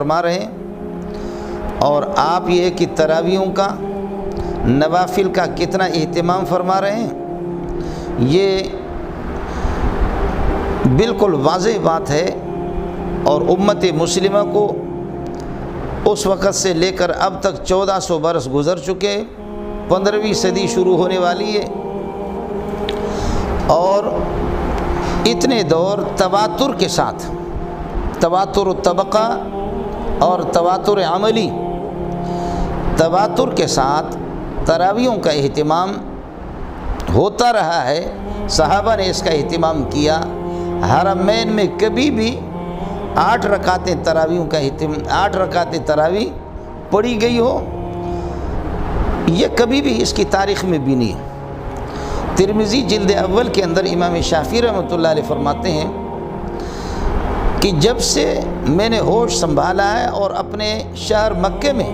فرما رہے ہیں، اور آپ یہ کہ تراویحوں کا نوافل کا کتنا اہتمام فرما رہے ہیں، یہ بالکل واضح بات ہے۔ اور امت مسلمہ کو اس وقت سے لے کر اب تک 1400 برس گزر چکے، 15ویں صدی شروع ہونے والی ہے، اور اتنے دور تواتر کے ساتھ، تواتر الطبقہ اور تواتر عملی، تواتر کے ساتھ تراویحوں کا اہتمام ہوتا رہا ہے۔ صحابہ نے اس کا اہتمام کیا۔ حرمین میں کبھی بھی 8 رکعتیں تراویحوں کا 8 رکعتیں تراویح پڑھی گئی ہو، یہ کبھی بھی اس کی تاریخ میں بھی نہیں ہے۔ ترمذی جلد اول کے اندر امام شافعی رحمۃ اللہ علیہ فرماتے ہیں کہ جب سے میں نے ہوش سنبھالا ہے اور اپنے شہر مکے میں،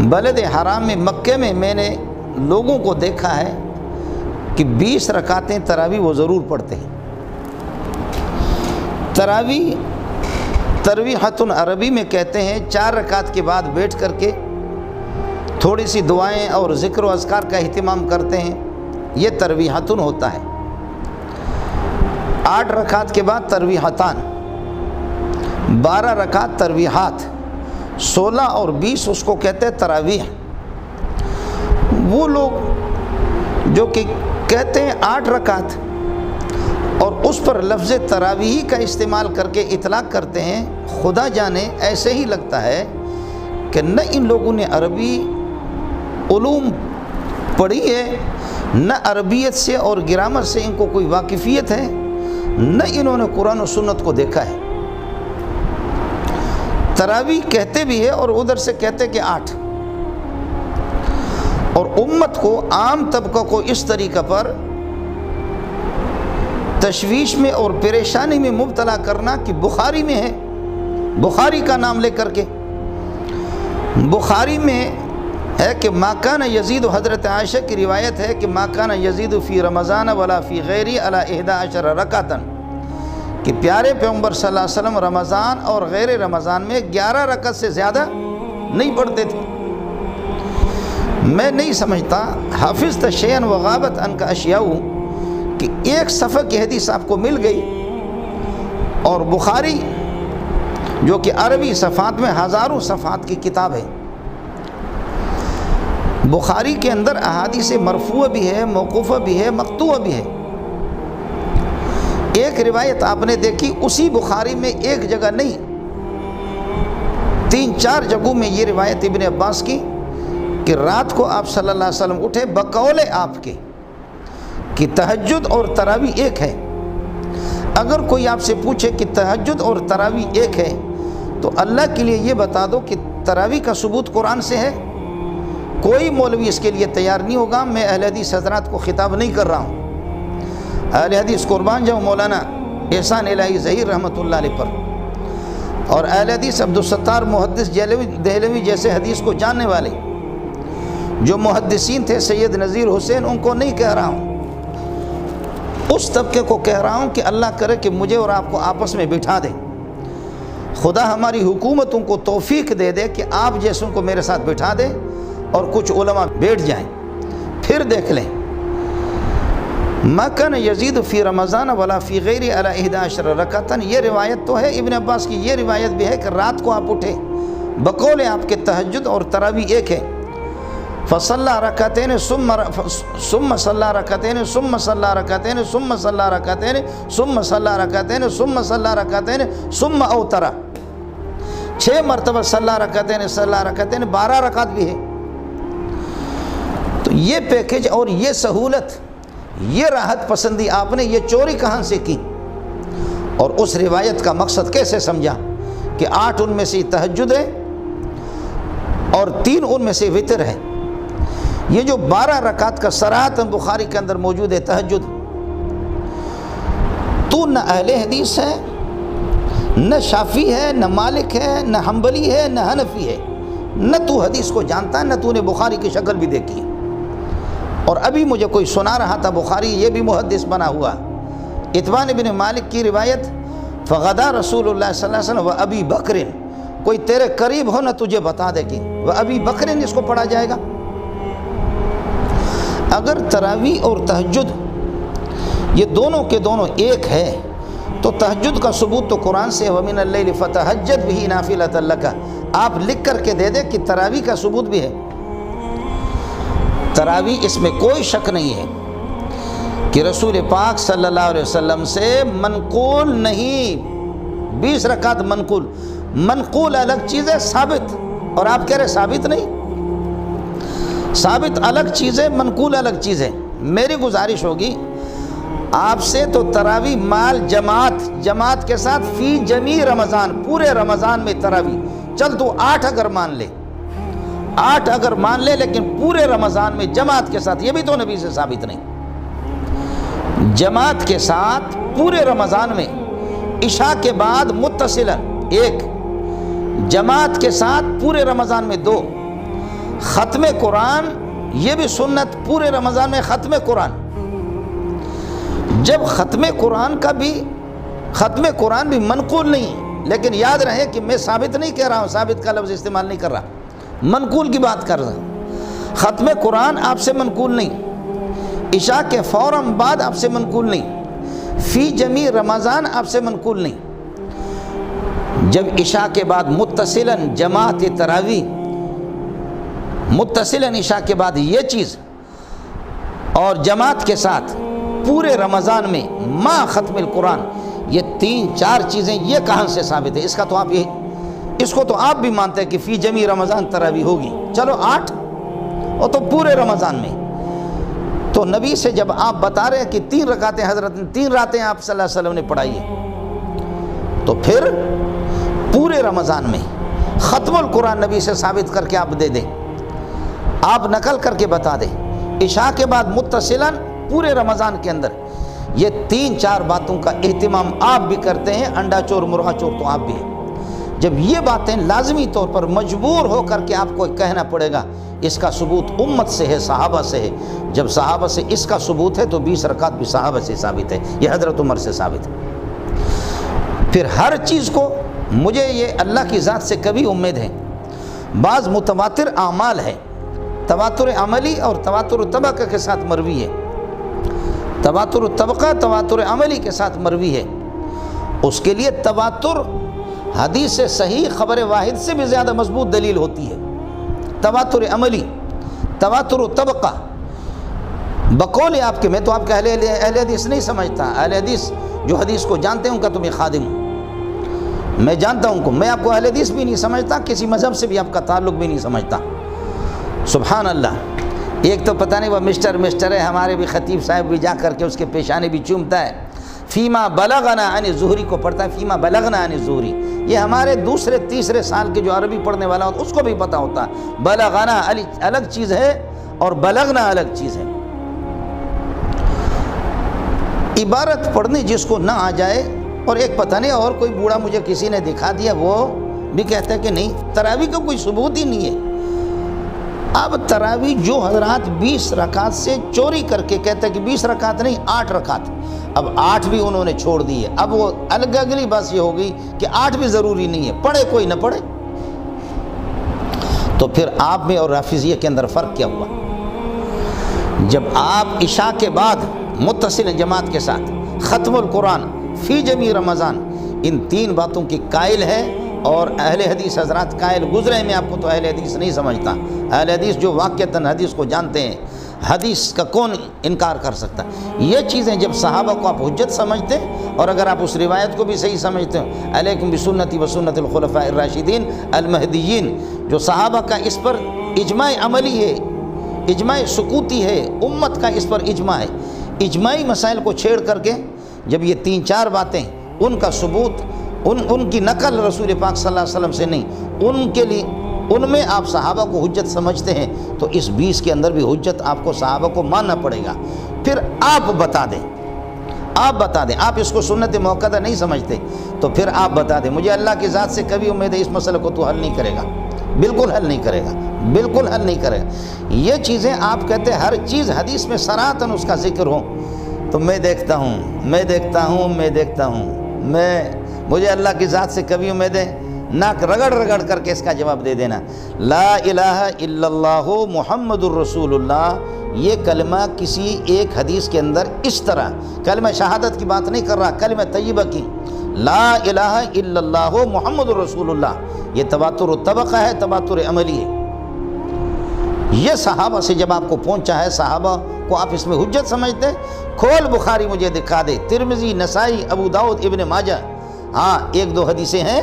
بلد حرام میں مکے میں نے لوگوں کو دیکھا ہے کہ 20 رکعتیں تراویح وہ ضرور پڑھتے ہیں۔ ترویحۃ عربی میں کہتے ہیں 4 رکعت کے بعد بیٹھ کر کے تھوڑی سی دعائیں اور ذکر و اذکار کا اہتمام کرتے ہیں، یہ ترویحۃ ہوتا ہے۔ 8 رکعت کے بعد ترویحتان، 12 رکعت ترویحات، 16 اور 20 اس کو کہتے ہیں تراویح۔ وہ لوگ جو کہ کہتے ہیں 8 رکعت اور اس پر لفظ تراویح کا استعمال کر کے اطلاق کرتے ہیں، خدا جانے ایسے ہی لگتا ہے کہ نہ ان لوگوں نے عربی علوم پڑھی ہے، نہ عربیت سے اور گرامر سے ان کو کوئی واقفیت ہے، نہ انہوں نے قرآن و سنت کو دیکھا ہے۔ تراویح کہتے بھی ہے اور ادھر سے کہتے کہ 8، اور امت کو، عام طبقہ کو اس طریقہ پر تشویش میں اور پریشانی میں مبتلا کرنا کہ بخاری میں ہے، بخاری کا نام لے کر کے، بخاری میں ہے کہ ما کان یزید، حضرت عائشہ کی روایت ہے کہ ما کان یزید فی رمضان ولا فی غیری علی 11 رکعتاً، کہ پیارے پیغمبر صلی اللہ علیہ وسلم رمضان اور غیر رمضان میں 11 رکعت سے زیادہ نہیں پڑھتے تھے۔ میں نہیں سمجھتا حافظ شیئا وغابت عنک اشیاء کہ ایک صفحہ کی حدیث آپ کو مل گئی، اور بخاری جو کہ عربی صفحات میں ہزاروں صفحات کی کتاب ہے، بخاری کے اندر احادیث مرفوع بھی ہے، موقوفہ بھی ہے، مقطوع بھی ہے۔ ایک روایت آپ نے دیکھی اسی بخاری میں ایک جگہ نہیں، 3-4 جگہوں میں یہ روایت ابن عباس کی کہ رات کو آپ صلی اللہ علیہ وسلم اٹھے بقول آپ کے کہ تہجد اور تراویح ایک ہے۔ اگر کوئی آپ سے پوچھے کہ تہجد اور تراویح ایک ہے تو اللہ کے لیے یہ بتا دو کہ تراویح کا ثبوت قرآن سے ہے۔ کوئی مولوی اس کے لیے تیار نہیں ہوگا۔ میں اہل حدیث حضرات کو خطاب نہیں کر رہا ہوں، اہل حدیث قربان جاؤ مولانا احسان الہی ظہیر رحمۃ اللہ علیہ پر، اور اہل حدیث عبدالستار محدث دہلوی جیسے حدیث کو جاننے والے جو محدثین تھے، سید نذیر حسین، ان کو نہیں کہہ رہا ہوں، اس طبقے کو کہہ رہا ہوں کہ اللہ کرے کہ مجھے اور آپ کو آپس میں بٹھا دے، خدا ہماری حکومتوں کو توفیق دے دے کہ آپ جیسوں کو میرے ساتھ بٹھا دے اور کچھ علماء بیٹھ جائیں، پھر دیکھ لیں۔ ما کان یزید فی رمضان ولا فی غیری علی 11 رکعتاً، یہ روایت تو ہے ابن عباس کی، یہ روایت بھی ہے کہ رات کو آپ اٹھے بقول آپ کے تہجد اور تراویح ایک ہے۔ فصلی رکعتین ثم صلی رکعتین ثم صلی رکعتین ثم صلی رکعتین ثم صلی رکعتین ثم صلی رکعتین ثم اوتر، 6 مرتبہ صلی رکعتین 12 رکعت بھی ہے۔ تو یہ پیکج اور یہ سہولت، یہ راحت پسندی آپ نے یہ چوری کہاں سے کی؟ اور اس روایت کا مقصد کیسے سمجھا کہ 8 ان میں سے تہجد ہے اور 3 ان میں سے وتر ہے؟ یہ جو 12 رکعت کا صراحتاً بخاری کے اندر موجود ہے تہجد، تو نہ اہل حدیث ہے، نہ شافعی ہے، نہ مالک ہے، نہ حنبلی ہے، نہ حنفی ہے، نہ تو حدیث کو جانتا ہے، نہ تو نے بخاری کی شکل بھی دیکھی ہے۔ اور ابھی مجھے کوئی سنا رہا تھا بخاری یہ بھی محدث بنا ہوا، اتبان بن مالک کی روایت، فغدا رسول اللہ صلی اللہ علیہ وسلم و ابی بکر کوئی تیرے قریب ہو نہ تجھے بتا دے کہ وہ ابی بکر اس کو پڑھا جائے گا۔ اگر تراویح اور تہجد یہ دونوں کے دونوں ایک ہے تو تہجد کا ثبوت تو قرآن سے وَمِنَ اللَّيْلِ فَتَهَجَّدْ بِهِ نَافِلَةً لَكَ، آپ لکھ کر کے دے دے کہ تراویح کا ثبوت بھی ہے۔ تراویح اس میں کوئی شک نہیں ہے کہ رسول پاک صلی اللہ علیہ وسلم سے منقول نہیں، 20 رکعت منقول، منقول الگ چیز ہے، ثابت، اور آپ کہہ رہے ثابت نہیں، ثابت الگ چیز ہے، منقول الگ چیز ہے۔ میری گزارش ہوگی آپ سے تو تراویح مال جماعت کے ساتھ فی جمیع رمضان، پورے رمضان میں تراویح، چل تو 8 اگر مان لے، 8 اگر مان لے، لیکن پورے رمضان میں جماعت کے ساتھ، یہ بھی تو نبی سے ثابت نہیں۔ جماعت کے ساتھ پورے رمضان میں عشاء کے بعد متصلاً 1، جماعت کے ساتھ پورے رمضان میں 2، ختم قرآن یہ بھی سنت پورے رمضان میں ختم قرآن۔ جب ختم قرآن بھی منقول نہیں، لیکن یاد رہے کہ میں ثابت نہیں کہہ رہا ہوں، ثابت کا لفظ استعمال نہیں کر رہا، منقول کی بات کر رہا ہوں۔ ختم قرآن آپ سے منقول نہیں، عشاء کے فوراً بعد آپ سے منقول نہیں، فی جمیع رمضان آپ سے منقول نہیں۔ جب عشاء کے بعد متصلاً جماعت تراویح، متصلاً عشاء کے بعد یہ چیز، اور جماعت کے ساتھ پورے رمضان میں ما ختم القرآن، یہ 3-4 چیزیں، یہ کہاں سے ثابت ہے؟ اس کو تو آپ بھی مانتے ہیں کہ فی جمیع رمضان تراویح ہوگی، چلو 8، اور تو پورے رمضان میں۔ تو نبی سے جب آپ بتا رہے ہیں کہ 3 رکعتیں حضرت نے 3 راتیں آپ صلی اللہ علیہ وسلم نے پڑھائی ہے، تو پھر پورے رمضان میں ختم القرآن نبی سے ثابت کر کے آپ دے دیں، آپ نقل کر کے بتا دیں۔ عشاء کے بعد متصلاً پورے رمضان کے اندر یہ 3-4 باتوں کا اہتمام آپ بھی کرتے ہیں، انڈا چور مرغا چور تو آپ بھی ہیں۔ جب یہ باتیں لازمی طور پر مجبور ہو کر کے آپ کو کہنا پڑے گا، اس کا ثبوت امت سے ہے، صحابہ سے ہے۔ جب صحابہ سے اس کا ثبوت ہے تو 20 رکعت بھی صحابہ سے ثابت ہے، یہ حضرت عمر سے ثابت ہے۔ پھر ہر چیز کو، مجھے یہ اللہ کی ذات سے کبھی امید ہے، بعض متواتر اعمال ہے، تواتر عملی اور تواتر طبقہ کے ساتھ مروی ہے، تواتر طبقہ تواتر عملی کے ساتھ مروی ہے، اس کے لیے تواتر حدیث صحیح خبر واحد سے بھی زیادہ مضبوط دلیل ہوتی ہے۔ تواتر عملی، تواتر طبقہ، بقول آپ کے، میں تو آپ کا اہل حدیث نہیں سمجھتا، اہل حدیث جو حدیث کو جانتے ہیں ان کا تو میں خادم ہوں، میں جانتا ہوں، میں آپ کو اہل حدیث بھی نہیں سمجھتا، کسی مذہب سے بھی آپ کا تعلق بھی نہیں سمجھتا۔ سبحان اللہ، ایک تو پتہ نہیں وہ مسٹر ہے، ہمارے بھی خطیب صاحب بھی جا کر کے اس کے پیشانے بھی چومتا ہے، فیما بلغنا عن الزہری کو پڑھتا ہے، فیما بلغنا عن الزہری، یہ ہمارے 2-3 سال کے جو عربی پڑھنے والا ہوتا اس کو بھی پتہ ہوتا ہے، بلغنا الگ چیز ہے اور بلغنا الگ چیز ہے۔ عبارت پڑھنی جس کو نہ آ جائے، اور ایک پتہ نہیں اور کوئی بوڑھا مجھے کسی نے دکھا دیا، وہ بھی کہتا ہے کہ نہیں تراویح کا کوئی ثبوت ہی نہیں ہے۔ اب تراویح جو حضرات 20 رکعت سے چوری کر کے کہتے ہیں کہ 20 رکعت نہیں 8 رکعت، اب 8 بھی انہوں نے چھوڑ دی ہے، اب وہ اگلی بات یہ ہوگی کہ 8 بھی ضروری نہیں ہے، پڑھے کوئی نہ پڑھے، تو پھر آپ میں اور رافضیہ کے اندر فرق کیا ہوا؟ جب آپ عشاء کے بعد متصل جماعت کے ساتھ ختم القرآن فی جمیع رمضان، ان 3 باتوں کی قائل ہے، اور اہل حدیث حضرات قائل گزرے، میں آپ کو تو اہل حدیث نہیں سمجھتا، اہل حدیث جو واقعتاً حدیث کو جانتے ہیں، حدیث کا کون انکار کر سکتا؟ یہ چیزیں جب صحابہ کو آپ حجت سمجھتے ہیں، اور اگر آپ اس روایت کو بھی صحیح سمجھتے ہیں، علیکم بسنتی وسنت الخلفاء الراشدین المہدیین، جو صحابہ کا اس پر اجماع عملی ہے، اجماع سکوتی ہے، امت کا اس پر اجماع ہے، اجماعی مسائل کو چھیڑ کر کے جب یہ 3-4 باتیں، ان کا ثبوت، ان کی نقل رسول پاک صلی اللہ علیہ وسلم سے نہیں، ان کے لیے ان میں آپ صحابہ کو حجت سمجھتے ہیں، تو اس 20 کے اندر بھی حجت آپ کو صحابہ کو ماننا پڑے گا۔ پھر آپ بتا دیں، آپ اس کو سنت موقدہ نہیں سمجھتے، تو پھر آپ بتا دیں۔ مجھے اللہ کی ذات سے کبھی امید ہے اس مسئلے کو تو حل نہیں کرے گا، بالکل حل نہیں کرے گا، بالکل حل نہیں کرے گا۔ یہ چیزیں آپ کہتے ہیں ہر چیز حدیث میں صراحتاً اس کا ذکر ہو، تو میں دیکھتا ہوں، مجھے اللہ کی ذات سے کبھی امید ہے ناک رگڑ رگڑ کر کے اس کا جواب دے دینا۔ لا الہ الا اللہ محمد الرسول اللہ، یہ کلمہ کسی ایک حدیث کے اندر اس طرح کلمہ شہادت کی بات نہیں کر رہا، کلمہ طیبہ کی، لا الہ الا اللہ محمد الرسول اللہ، یہ تواتر الطبقہ ہے، تواتر عملی ہے۔ یہ صحابہ سے جب آپ کو پہنچا ہے، صحابہ کو آپ اس میں حجت سمجھتے، کھول بخاری مجھے دکھا دے، ترمذی، نسائی، ابو داؤد، ابن ماجہ، ہاں ایک دو حدیثیں ہیں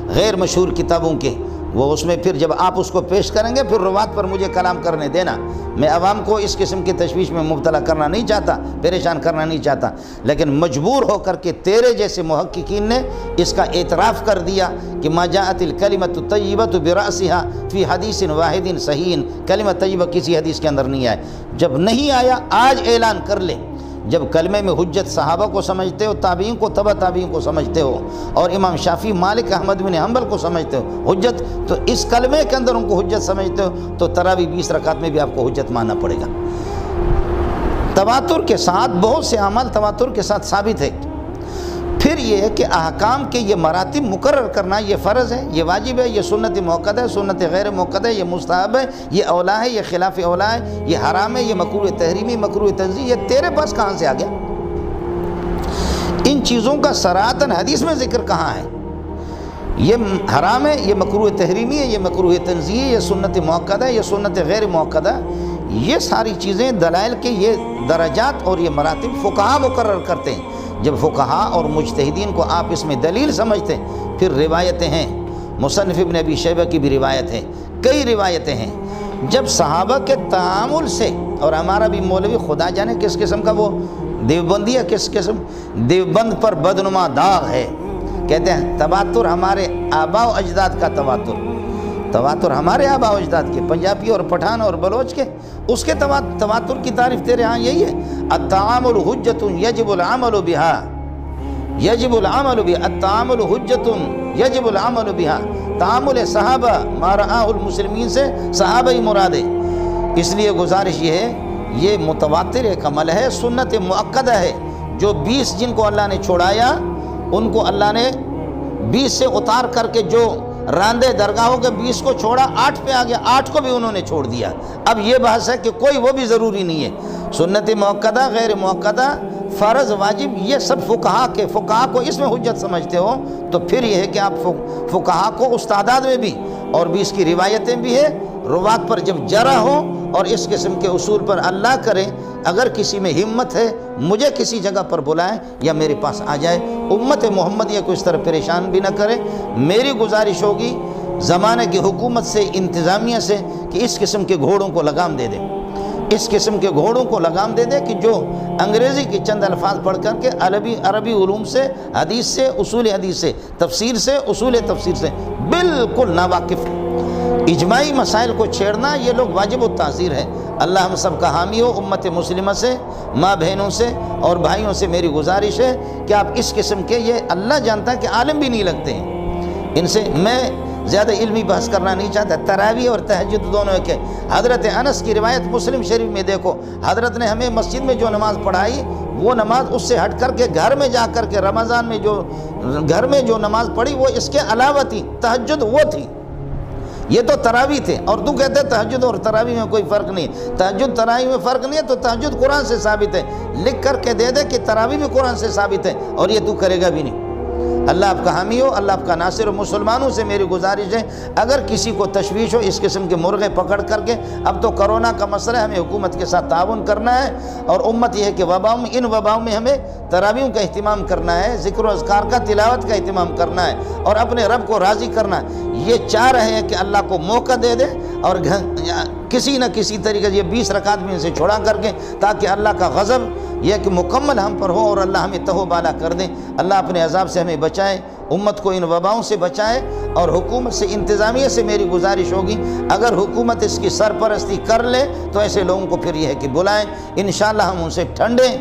غیر مشہور کتابوں کے، وہ اس میں پھر جب آپ اس کو پیش کریں گے پھر روات پر مجھے کلام کرنے دینا۔ میں عوام کو اس قسم کی تشویش میں مبتلا کرنا نہیں چاہتا، پریشان کرنا نہیں چاہتا، لیکن مجبور ہو کر کے تیرے جیسے محققین نے اس کا اعتراف کر دیا کہ ما جاءت الکلمۃ الطیبۃ برأسها فی حدیث واحد صحیح، کلمہ طیبہ کسی حدیث کے اندر نہیں آیا۔ جب نہیں آیا آج اعلان کر لے، جب کلمے میں حجت صحابہ کو سمجھتے ہو، تابعین کو، تبع تابعین کو سمجھتے ہو، اور امام شافعی، مالک، احمد بن حنبل کو سمجھتے ہو حجت، تو اس کلمے کے اندر ان کو حجت سمجھتے ہو تو تراویح 20 رکعت میں بھی آپ کو حجت ماننا پڑے گا۔ تواتر کے ساتھ بہت سے اعمال تواتر کے ساتھ ثابت ہے۔ پھر یہ ہے کہ احکام کے یہ مراتب مقرر کرنا، یہ فرض ہے، یہ واجب ہے، یہ سنت موقع ہے، سنت غیر موقع ہے، یہ مستحب ہے، یہ اولا ہے، یہ خلاف اولا ہے، یہ حرام ہے، یہ مکروہ تحریمی، مکروہ تنزیہی، یہ تیرے پاس کہاں سے آ گیا؟ ان چیزوں کا صراحتاً حدیث میں ذکر کہاں ہے؟ یہ حرام ہے، یہ مکروہ تحریمی ہے، یہ مکروہ تنزیہی ہے، یہ سنت موقع ہے، یہ سنت غیر موقع ہے، یہ ساری چیزیں دلائل کے یہ درجات اور یہ مراتب فقہا مقرر کرتے ہیں۔ جب فقہا اور مجتہدین کو آپ اس میں دلیل سمجھتے ہیں، پھر روایتیں ہیں، مصنف ابن ابی شیبہ کی بھی روایت ہے، کئی روایتیں ہیں، جب صحابہ کے تعامل سے، اور ہمارا بھی مولوی خدا جانے کس قسم کا وہ دیوبندی ہے، کس قسم دیوبند پر بدنما داغ ہے، کہتے ہیں تواتر ہمارے آباء و اجداد کا تواتر ہمارے آباء و اجداد کے، پنجابی اور پٹھان اور بلوچ کے، اس کے تواتر کی تعریف تیرے ہاں یہی ہے۔ التعامل حجت یجب العمل بها، یجب العمل بها، التعامل حجت یجب العمل بها، تعامل صحابہ ما رآہ المسلمین سے صحابہ ہی مراد ہے۔ اس لیے گزارش یہ ہے، یہ متواتر ایک عمل ہے، سنت مؤکدہ ہے، جو 20 جن کو اللہ نے چھوڑایا ان کو اللہ نے 20 سے اتار کر کے جو راندے درگاہوں کے 20 کو چھوڑا، 8 پہ آ گیا، 8 کو بھی انہوں نے چھوڑ دیا۔ اب یہ بحث ہے کہ کوئی وہ بھی ضروری نہیں ہے، سنت موقدہ، غیر موقدہ، فرض، واجب، یہ سب فقہا کو اس میں حجت سمجھتے ہو، تو پھر یہ ہے کہ آپ فقہا کو استادات میں بھی، اور بھی اس کی روایتیں بھی ہیں، روات پر جب جرح ہو اور اس قسم کے اصول پر اللہ کریں، اگر کسی میں ہمت ہے مجھے کسی جگہ پر بلائیں یا میرے پاس آ جائے، امت محمدیہ کو اس طرح پریشان بھی نہ کرے۔ میری گزارش ہوگی زمانے کی حکومت سے، انتظامیہ سے، کہ اس قسم کے گھوڑوں کو لگام دے دے، اس قسم کے گھوڑوں کو لگام دے دے کہ جو انگریزی کی چند الفاظ پڑھ کر کے عربی علوم سے، حدیث سے، اصول حدیث سے، تفسیر سے، اصول تفسیر سے بالکل ناواقف، اجماعی مسائل کو چھیڑنا، یہ لوگ واجب التعزیر ہے۔ اللہ ہم سب کا حامی ہو۔ امت مسلمہ سے، ماں بہنوں سے اور بھائیوں سے میری گزارش ہے کہ آپ اس قسم کے، یہ اللہ جانتا ہے کہ عالم بھی نہیں لگتے ہیں، ان سے میں زیادہ علمی بحث کرنا نہیں چاہتا۔ تراویح اور تہجد دونوں کے، حضرت انس کی روایت مسلم شریف میں دیکھو، حضرت نے ہمیں مسجد میں جو نماز پڑھائی، وہ نماز اس سے ہٹ کر کے گھر میں جا کر کے رمضان میں جو گھر میں جو نماز پڑھی وہ اس کے علاوہ تھی، تہجد وہ تھی، یہ تو تراویح تھے۔ اور تو کہتے ہیں تہجد اور تراویح میں کوئی فرق نہیں ہے، تہجد تراویح میں فرق نہیں ہے، تو تہجد قرآن سے ثابت ہے، لکھ کر کے دے دے کہ تراویح بھی قرآن سے ثابت ہے، اور یہ تو کرے گا بھی نہیں۔ اللہ آپ کا حامی ہو، اللہ آپ کا ناصر ہو۔ مسلمانوں سے میری گزارش ہے، اگر کسی کو تشویش ہو اس قسم کے مرغے پکڑ کر کے، اب تو کرونا کا مسئلہ ہے، ہمیں حکومت کے ساتھ تعاون کرنا ہے، اور امت یہ ہے کہ ان وباؤں میں ہمیں تراویحوں کا اہتمام کرنا ہے، ذکر و اذکار کا، تلاوت کا اہتمام کرنا ہے، اور اپنے رب کو راضی کرنا ہے۔ یہ چاہ رہے ہیں کہ اللہ کو موقع دے دے اور کسی نہ کسی طریقے سے یہ 20 رکعت میں سے چھوڑا کر کے، تاکہ اللہ کا غضب یہ کہ مکمل ہم پر ہو اور اللہ ہمیں تہو بالا کر دیں۔ اللہ اپنے عذاب سے ہمیں بچائے، امت کو ان وباؤں سے بچائے، اور حکومت سے، انتظامیہ سے میری گزارش ہوگی، اگر حکومت اس کی سرپرستی کر لے تو ایسے لوگوں کو پھر یہ ہے کہ بلائیں، انشاءاللہ ہم ان سے ٹھنڈے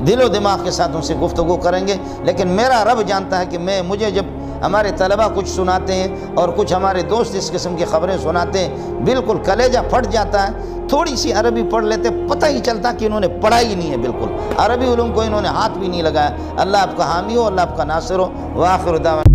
دل و دماغ کے ساتھ ان سے گفتگو کریں گے۔ لیکن میرا رب جانتا ہے کہ مجھے جب ہمارے طلبہ کچھ سناتے ہیں اور کچھ ہمارے دوست اس قسم کی خبریں سناتے ہیں، بالکل کلیجہ پھٹ جاتا ہے۔ تھوڑی سی عربی پڑھ لیتے، پتہ ہی چلتا کہ انہوں نے پڑھا ہی نہیں ہے، بالکل عربی علوم کو انہوں نے ہاتھ بھی نہیں لگایا۔ اللہ آپ کا حامی ہو، اللہ آپ کا ناصر ہو۔ وآخر دعوانا